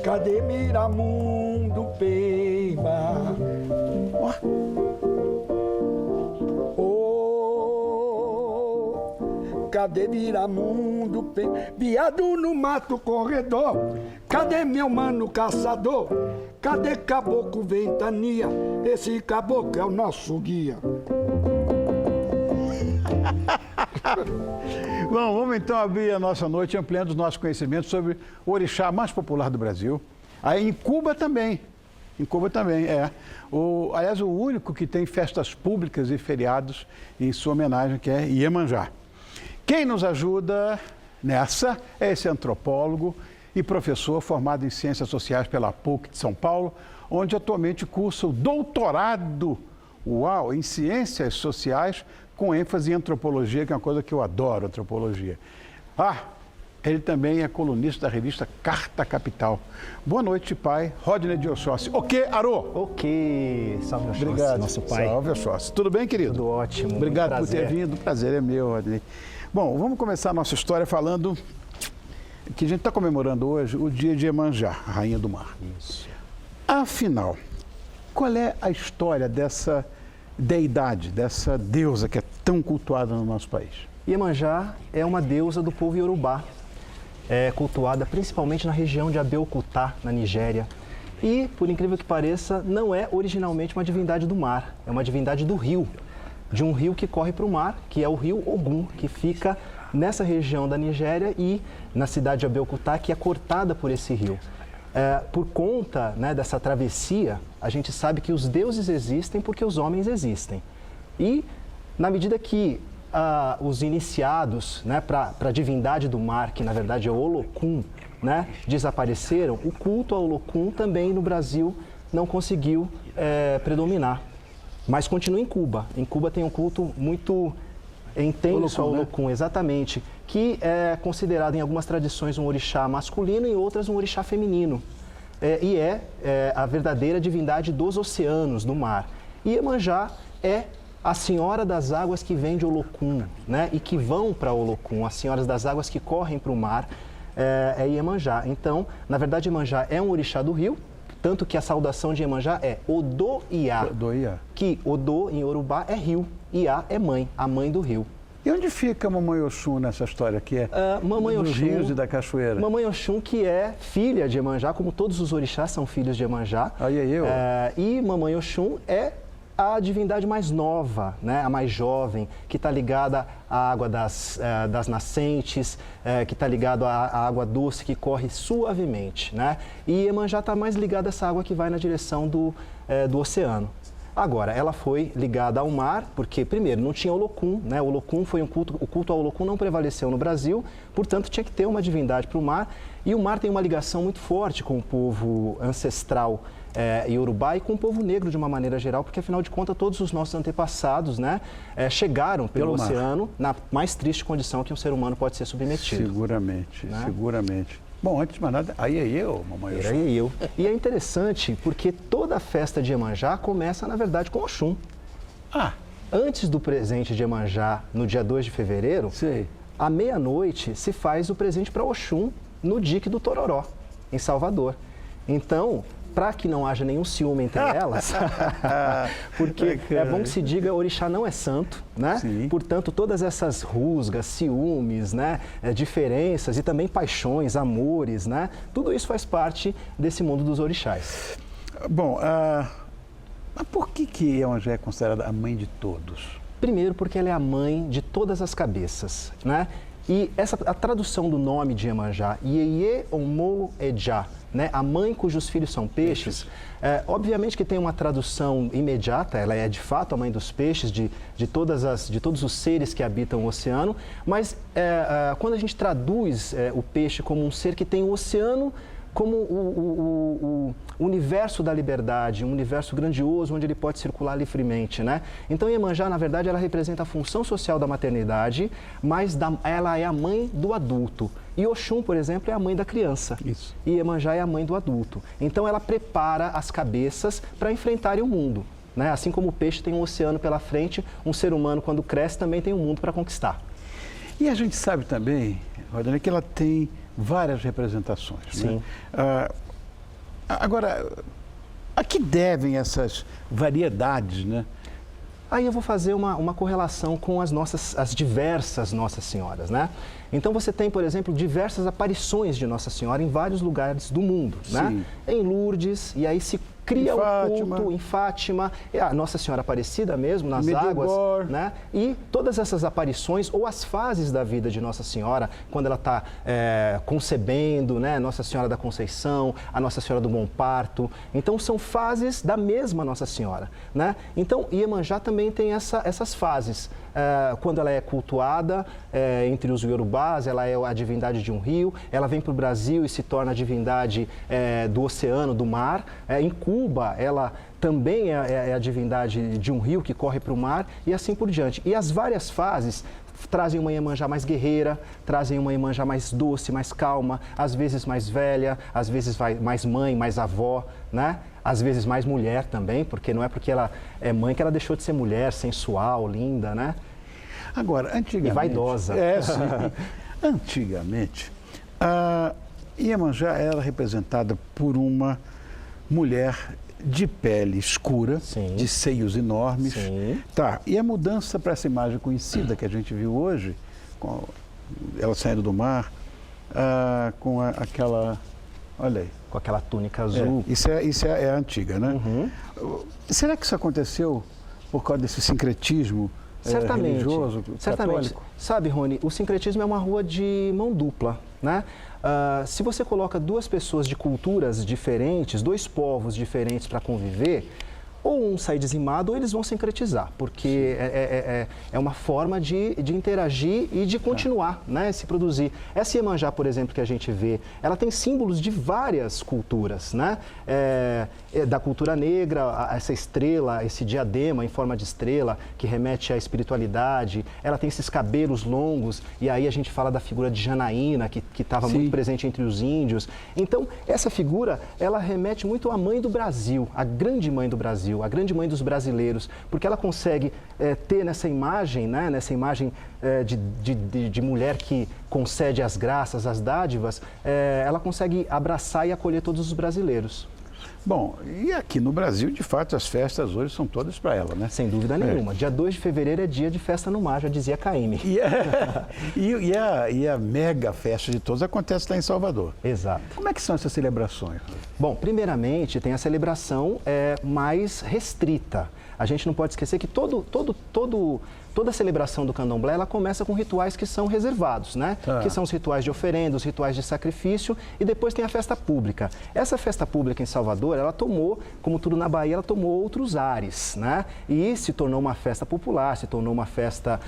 Cadê Miramundo Peiba? Cadê Miramundo Peiba? Viado no mato corredor. Cadê meu mano caçador? Cadê caboclo ventania? Esse caboclo é o nosso guia. Bom, vamos então abrir a nossa noite ampliando os nossos conhecimentos sobre o orixá mais popular do Brasil. Aí em Cuba também. Em Cuba também, aliás, o único que tem festas públicas e feriados em sua homenagem, que é Iemanjá. Quem nos ajuda nessa é esse antropólogo e professor formado em Ciências Sociais pela PUC de São Paulo, onde atualmente cursa o doutorado, em Ciências Sociais, com ênfase em Antropologia, que é uma coisa que eu adoro, Antropologia. Ele também é colunista da revista Carta Capital. Boa noite, pai. Rodney de Oxóssi. Arô? Salve, Oxóssi, obrigado, nosso pai. Salve, Oxóssi. Tudo bem, querido? Tudo ótimo. Obrigado por ter vindo. O prazer é meu, Rodney. Bom, vamos começar a nossa história falando que a gente está comemorando hoje o dia de Iemanjá, a Rainha do Mar. Isso. Afinal, qual é a história dessa deidade, dessa deusa que é tão cultuada no nosso país? Iemanjá é uma deusa do povo Yorubá. É cultuada principalmente na região de Abeokuta, na Nigéria. E, por incrível que pareça, não é originalmente uma divindade do mar, é uma divindade do rio. De um rio que corre para o mar, que é o rio Ogum, que fica nessa região da Nigéria e na cidade de Abeokuta, que é cortada por esse rio. Por conta dessa travessia, a gente sabe que os deuses existem porque os homens existem. E, na medida que os iniciados para a divindade do mar, que na verdade é o Olokun, desapareceram, o culto ao Olokun também no Brasil não conseguiu predominar. Mas continua em Cuba. Em Cuba tem um culto muito intenso ao Olokun, exatamente, que é considerado em algumas tradições um orixá masculino e em outras um orixá feminino. E é a verdadeira divindade dos oceanos, do mar. E Iemanjá é a senhora das águas que vem de Olokun, e que vão para Olokun, as senhoras das águas que correm para o mar, é Iemanjá. Então, na verdade, Iemanjá é um orixá do rio, tanto que a saudação de Iemanjá é Odo-Iá, que Odo em Yorubá é rio, Iá é mãe, a mãe do rio. E onde fica Mamãe Oxum nessa história aqui? Mamãe dos Oxum, rios e da cachoeira? Mamãe Oxum, que é filha de Iemanjá, como todos os orixás são filhos de Iemanjá. E Mamãe Oxum é a divindade mais nova, a mais jovem, que está ligada à água das nascentes, que está ligada à água doce que corre suavemente. E Iemanjá está mais ligada a essa água que vai na direção do oceano. Agora, ela foi ligada ao mar, porque, primeiro, não tinha Olokun, O Olokun foi o culto ao Olokun não prevaleceu no Brasil, portanto, tinha que ter uma divindade para o mar. E o mar tem uma ligação muito forte com o povo ancestral Yorubá e com o povo negro de uma maneira geral, porque, afinal de contas, todos os nossos antepassados chegaram pelo oceano na mais triste condição que um ser humano pode ser submetido. Seguramente, seguramente. Bom, antes de mais nada, aí é eu, Mamãe Oxum. Aí é eu. E é interessante porque toda a festa de Iemanjá começa, na verdade, com Oxum. Antes do presente de Iemanjá, no dia 2 de fevereiro, à meia-noite se faz o presente para Oxum no dique do Tororó, em Salvador. Então, para que não haja nenhum ciúme entre elas, porque é bom que se diga, orixá não é santo, Portanto, todas essas rusgas, ciúmes, diferenças e também paixões, amores, tudo isso faz parte desse mundo dos orixás. Bom, mas por que Iemanjá é considerada a mãe de todos? Primeiro, porque ela é a mãe de todas as cabeças, E a tradução do nome de Iemanjá, Ieye Omo Ejá, a mãe cujos filhos são peixes, obviamente que tem uma tradução imediata, ela é de fato a mãe dos peixes, de todos os seres que habitam o oceano, mas quando a gente traduz o peixe como um ser que tem o oceano como o universo da liberdade, um universo grandioso onde ele pode circular livremente, Então, Iemanjá, na verdade, ela representa a função social da maternidade, mas ela é a mãe do adulto. E Oxum, por exemplo, é a mãe da criança. Isso. E Iemanjá é a mãe do adulto. Então, ela prepara as cabeças para enfrentarem o mundo, Assim como o peixe tem um oceano pela frente, um ser humano, quando cresce, também tem um mundo para conquistar. E a gente sabe também, Rodney, que ela tem várias representações. Sim. Agora, a que devem essas variedades, né? Aí eu vou fazer uma correlação com as diversas Nossas Senhoras, né? Então você tem, por exemplo, diversas aparições de Nossa Senhora em vários lugares do mundo, né? Em Lourdes, e aí se cria o culto em Fátima, a Nossa Senhora Aparecida mesmo, nas águas, né? E todas essas aparições, ou as fases da vida de Nossa Senhora, quando ela está concebendo, né? Nossa Senhora da Conceição, a Nossa Senhora do Bom Parto. Então, são fases da mesma Nossa Senhora, né? Então, Iemanjá também tem essas fases. Quando ela é cultuada entre os Iorubás, ela é a divindade de um rio, ela vem para o Brasil e se torna a divindade do oceano, do mar. Em Cuba, ela também é a divindade de um rio que corre para o mar e assim por diante. E as várias fases trazem uma Iemanjá mais guerreira, trazem uma Iemanjá mais doce, mais calma, às vezes mais velha, às vezes mais mãe, mais avó, né? Às vezes mais mulher também, porque não é porque ela é mãe que ela deixou de ser mulher, sensual, linda, né? Agora, antigamente... E vaidosa. Sim. Antigamente, a Iemanjá era representada por uma mulher de pele escura, Sim. de seios enormes. Sim. Tá, e a mudança para essa imagem conhecida que a gente viu hoje, com ela saindo do mar, com aquela... Olha aí. Com aquela túnica azul. Isso é antiga, né? Uhum. Será que isso aconteceu por causa desse sincretismo religioso, certamente. católico? Sabe, Rony, o sincretismo é uma rua de mão dupla, né? Se você coloca duas pessoas de culturas diferentes, dois povos diferentes para conviver, ou um sai dizimado ou eles vão sincretizar, porque é uma forma de interagir e de continuar, né, se produzir. Essa Iemanjá, por exemplo, que a gente vê, ela tem símbolos de várias culturas, né? Da cultura negra, essa estrela, esse diadema em forma de estrela, que remete à espiritualidade. Ela tem esses cabelos longos, e aí a gente fala da figura de Janaína, que estava muito presente entre os índios. Então, essa figura, ela remete muito à mãe do Brasil, a grande mãe do Brasil, a grande mãe dos brasileiros, porque ela consegue ter nessa imagem, né, de mulher que concede as graças, as dádivas, ela consegue abraçar e acolher todos os brasileiros. Bom, e aqui no Brasil, de fato, as festas hoje são todas para ela, né? Sem dúvida nenhuma. Dia 2 de fevereiro é dia de festa no mar, já dizia Caymmi. E a mega festa de todos acontece lá em Salvador. Exato. Como é que são essas celebrações? Bom, primeiramente tem a celebração mais restrita. A gente não pode esquecer que toda a celebração do candomblé, ela começa com rituais que são reservados, né? Tá. Que são os rituais de oferenda, os rituais de sacrifício, e depois tem a festa pública. Essa festa pública em Salvador, ela tomou, como tudo na Bahia, ela tomou outros ares, né? E se tornou uma festa popular, se tornou uma festa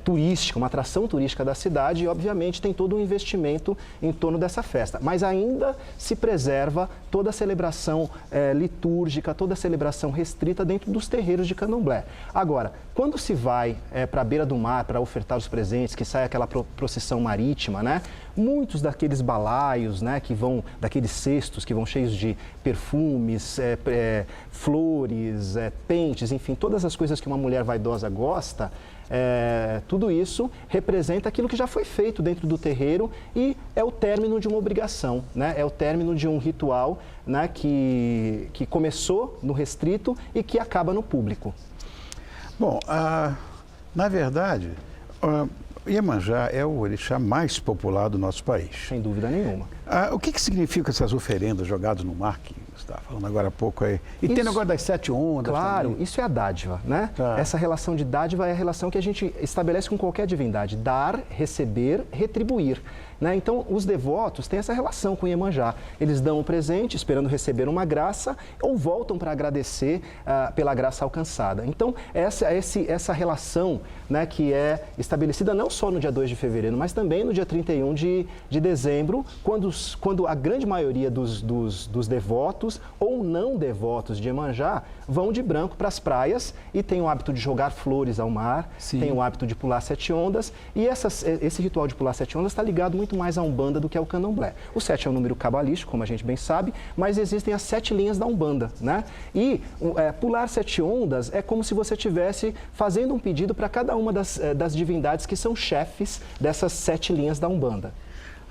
turística, uma atração turística da cidade, e obviamente tem todo um investimento em torno dessa festa. Mas ainda se preserva toda a celebração litúrgica, toda a celebração restrita dentro dos terreiros de candomblé. Agora, quando se vai para a beira do mar para ofertar os presentes, que sai aquela procissão marítima, né? Muitos daqueles balaios, né, daqueles cestos que vão cheios de perfumes, flores, pentes, enfim, todas as coisas que uma mulher vaidosa gosta, tudo isso representa aquilo que já foi feito dentro do terreiro e é o término de uma obrigação, né? É o término de um ritual, né, que começou no restrito e que acaba no público. Bom, na verdade, Iemanjá é o orixá mais popular do nosso país. Sem dúvida nenhuma. O que significa essas oferendas jogadas no mar, que você estava falando agora há pouco aí? E tem negócio das 7 ondas. Claro, também. isso é a dádiva, né? Tá. Essa relação de dádiva é a relação que a gente estabelece com qualquer divindade. Dar, receber, retribuir. Né? Então, os devotos têm essa relação com Iemanjá. Eles dão um presente, esperando receber uma graça, ou voltam para agradecer pela graça alcançada. Então, essa relação, né, que é estabelecida não só no dia 2 de fevereiro, mas também no dia 31 de dezembro, quando a grande maioria dos devotos ou não devotos de Iemanjá vão de branco para as praias e têm o hábito de jogar flores ao mar, têm o hábito de pular 7 ondas, e esse ritual de pular 7 ondas está ligado muito mais à Umbanda do que ao Candomblé. O 7 é um número cabalístico, como a gente bem sabe, mas existem as 7 linhas da Umbanda, né? E pular 7 ondas é como se você estivesse fazendo um pedido para cada uma das divindades que são chefes dessas 7 linhas da Umbanda.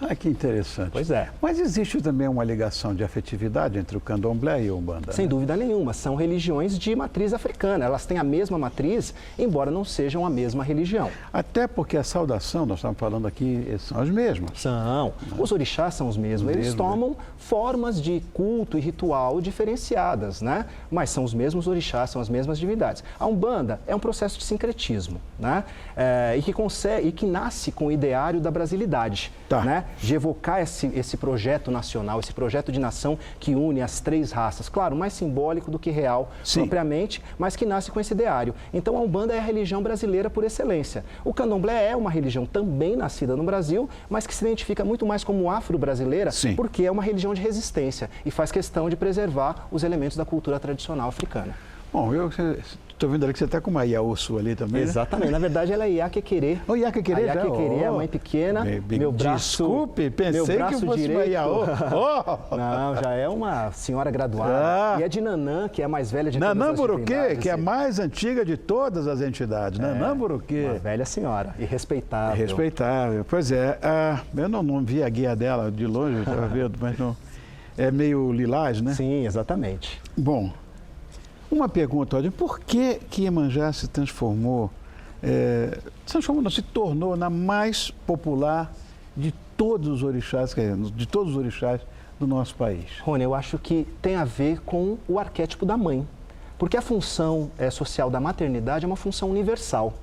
Ah, que interessante. Pois é. Mas existe também uma ligação de afetividade entre o candomblé e a Umbanda? Sem dúvida nenhuma, são religiões de matriz africana. Elas têm a mesma matriz, embora não sejam a mesma religião. Até porque a saudação, nós estamos falando aqui, são as mesmas. São. Os orixás são os mesmos. Eles tomam formas de culto e ritual diferenciadas, né? Mas são os mesmos orixás, são as mesmas divindades. A Umbanda é um processo de sincretismo, né? E que nasce com o ideário da brasilidade, né? De evocar esse projeto nacional, esse projeto de nação que une as três raças. Claro, mais simbólico do que real, propriamente, mas que nasce com esse ideário. Então, a Umbanda é a religião brasileira por excelência. O candomblé é uma religião também nascida no Brasil, mas que se identifica muito mais como afro-brasileira, porque é uma religião de resistência e faz questão de preservar os elementos da cultura tradicional africana. Bom, eu estou vendo ali que você está com uma Iaô sua ali também, Exatamente. Né? Na verdade, ela é Iaquequerê. O Iaquequerê já? Iaquequerê, a mãe pequena, meu braço... Desculpe, pensei meu braço que fosse direito. uma Iaô. Não, já é uma senhora graduada. E é de Nanã, que é a mais velha de todas Nanã as Buruquê, divindades. que é a mais antiga de todas as entidades. Nanã Buruquê. Uma velha senhora e respeitável. Respeitável. Pois é. Eu não vi a guia dela de longe, eu estava vendo, mas não... É meio lilás, né? Sim, exatamente. Bom, uma pergunta, Odin, por que Iemanjá se transformou, não, se tornou na mais popular de todos os orixás, do nosso país? Rony, eu acho que tem a ver com o arquétipo da mãe, porque a função social da maternidade é uma função universal.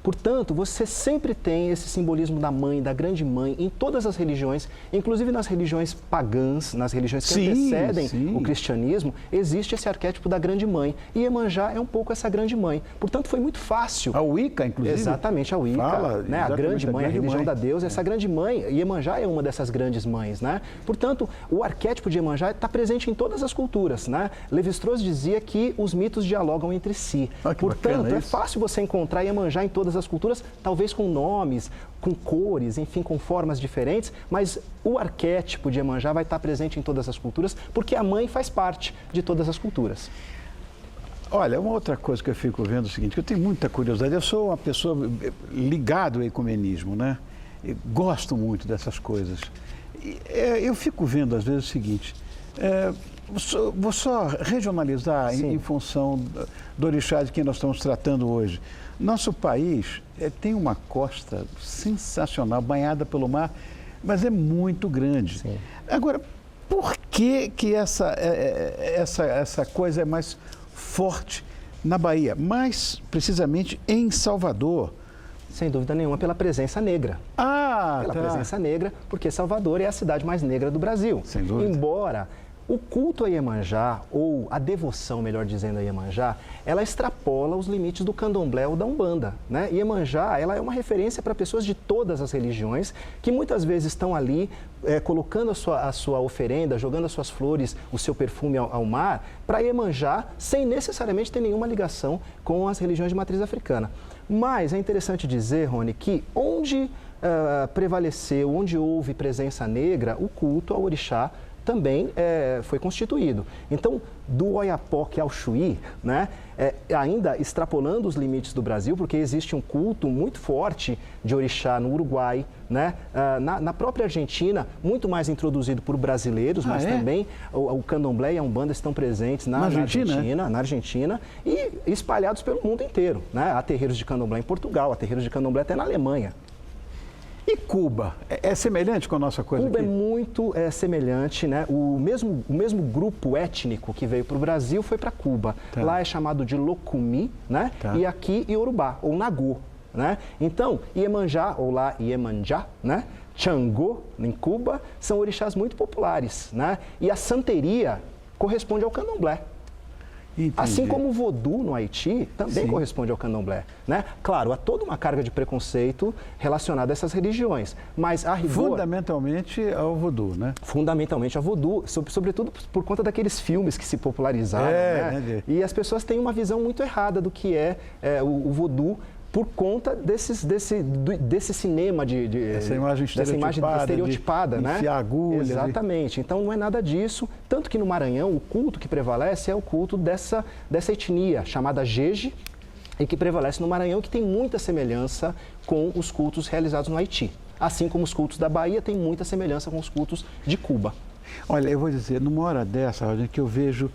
Portanto, você sempre tem esse simbolismo da mãe, da grande mãe, em todas as religiões, inclusive nas religiões pagãs, nas religiões que antecedem o cristianismo, existe esse arquétipo da grande mãe. E Iemanjá é um pouco essa grande mãe. Portanto, foi muito fácil. A Wicca, inclusive. Exatamente, a Wicca, né? A grande mãe, a religião da deusa, essa grande mãe. Iemanjá é uma dessas grandes mães, né? Portanto, o arquétipo de Iemanjá está presente em todas as culturas, né? Lévi-Strauss dizia que os mitos dialogam entre si. Portanto, é fácil você encontrar Iemanjá em todas as culturas, talvez com nomes, com cores, enfim, com formas diferentes, mas o arquétipo de Iemanjá vai estar presente em todas as culturas, porque a mãe faz parte de todas as culturas. Olha, uma outra coisa que eu fico vendo é o seguinte, que eu tenho muita curiosidade, eu sou uma pessoa ligada ao ecumenismo, né? Eu gosto muito dessas coisas. Eu fico vendo, às vezes, o seguinte, vou só regionalizar em função do orixá de quem nós estamos tratando hoje. Nosso país tem uma costa sensacional, banhada pelo mar, mas é muito grande. Agora, por que essa coisa é mais forte na Bahia? Mais precisamente em Salvador? Sem dúvida nenhuma, pela presença negra. Pela presença negra, porque Salvador é a cidade mais negra do Brasil. Sem dúvida. Embora o culto a Iemanjá, ou a devoção, melhor dizendo, a Iemanjá, ela extrapola os limites do candomblé ou da Umbanda, né? Iemanjá, ela é uma referência para pessoas de todas as religiões, que muitas vezes estão ali colocando a sua oferenda, jogando as suas flores, o seu perfume ao mar, para Iemanjá, sem necessariamente ter nenhuma ligação com as religiões de matriz africana. Mas é interessante dizer, Rony, que onde prevaleceu, onde houve presença negra, o culto ao orixá também foi constituído. Então, do Oiapoque ao Chuí, né, ainda extrapolando os limites do Brasil, porque existe um culto muito forte de orixá no Uruguai, né, na própria Argentina, muito mais introduzido por brasileiros, mas também o candomblé e a Umbanda estão presentes na Argentina e espalhados pelo mundo inteiro, né? Há terreiros de candomblé em Portugal, há terreiros de candomblé até na Alemanha. E Cuba? É semelhante com a nossa coisa Cuba aqui? É muito semelhante, né? O mesmo grupo étnico que veio para o Brasil foi para Cuba. Lá é chamado de Locumi, né? E aqui Iorubá, ou Nagô, né? Então, Iemanjá, ou lá Iemanjá, né? Xangô, em Cuba, são orixás muito populares, né? E a santeria corresponde ao candomblé. Entendi. Assim como o vodú no Haiti também corresponde ao candomblé, né? Claro, há toda uma carga de preconceito relacionada a essas religiões, mas a rigor... Fundamentalmente ao vodú, né? Fundamentalmente ao vodú, sobretudo por conta daqueles filmes que se popularizaram, né? E as pessoas têm uma visão muito errada do que é o vodú, por conta desse cinema essa imagem estereotipada, né? Enfiar agulhas. Exatamente. Então não é nada disso. Tanto que no Maranhão o culto que prevalece é o culto dessa etnia chamada Jeje e que prevalece no Maranhão, que tem muita semelhança com os cultos realizados no Haiti. assim como os cultos da Bahia têm muita semelhança com os cultos de Cuba. Olha, eu vou dizer, numa hora dessa, Rodney, que eu vejo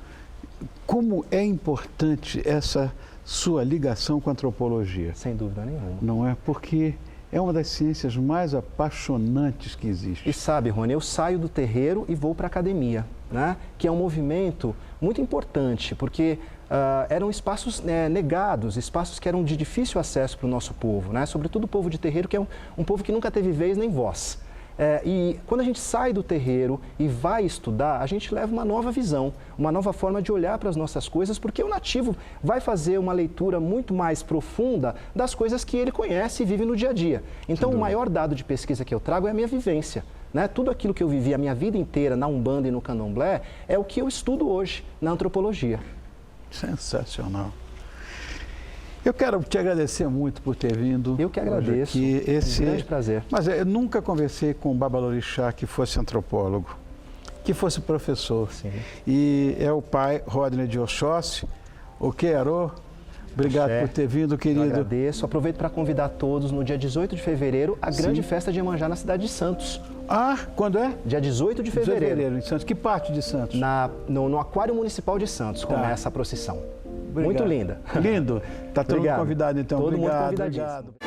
como é importante essa sua ligação com a antropologia. Sem dúvida nenhuma. Não é? Porque é uma das ciências mais apaixonantes que existe. E sabe, Rony, eu saio do terreiro e vou para a academia, né? Que é um movimento muito importante, porque eram espaços negados, espaços que eram de difícil acesso para o nosso povo, né? Sobretudo o povo de terreiro, que é um povo que nunca teve vez nem voz. E quando a gente sai do terreiro e vai estudar, a gente leva uma nova visão, uma nova forma de olhar para as nossas coisas, porque o nativo vai fazer uma leitura muito mais profunda das coisas que ele conhece e vive no dia a dia. Então, o maior dado de pesquisa que eu trago é a minha vivência. Né? Tudo aquilo que eu vivi a minha vida inteira na Umbanda e no Candomblé é o que eu estudo hoje na antropologia. Sensacional. Eu quero te agradecer muito por ter vindo. Eu que agradeço. Aqui. Um grande prazer. Mas eu nunca conversei com um Babalorixá que fosse antropólogo, que fosse professor. Sim. E é o pai Rodney de Oxóssi, o Quero. Obrigado por ter vindo, querido. Eu agradeço. Aproveito para convidar todos no dia 18 de fevereiro a grande festa de Iemanjá na cidade de Santos. Ah, quando é? Dia 18 de fevereiro. Em Santos. Que parte de Santos? No Aquário Municipal de Santos começa a procissão. Obrigado. Muito linda. Lindo. Está todo mundo convidado, então. Todo mundo Obrigado. convidadíssimo. Obrigado.